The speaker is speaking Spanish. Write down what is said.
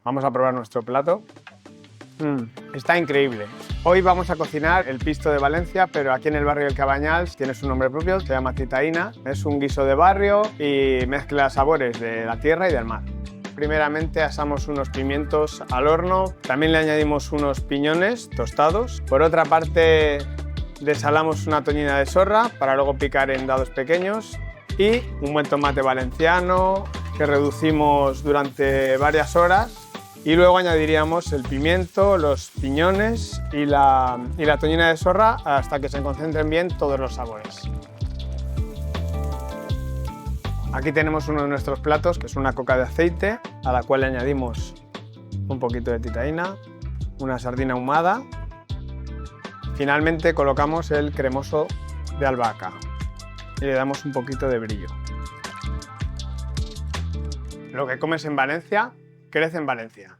Vamos a probar nuestro plato. Está increíble. Hoy vamos a cocinar el pisto de Valencia, pero aquí en el barrio del Cabanyals tiene su nombre propio, se llama titaína. Es un guiso de barrio y mezcla sabores de la tierra y del mar. Primeramente asamos unos pimientos al horno, también le añadimos unos piñones tostados. Por otra parte desalamos una toñina de sorra para luego picar en dados pequeños y un buen tomate valenciano que reducimos durante varias horas. Y luego añadiríamos el pimiento, los piñones y la toñina de sorra hasta que se concentren bien todos los sabores. Aquí tenemos uno de nuestros platos, que es una coca de aceite, a la cual le añadimos un poquito de titaína, una sardina ahumada. Finalmente colocamos el cremoso de albahaca y le damos un poquito de brillo. Lo que comes en Valencia, crece en Valencia.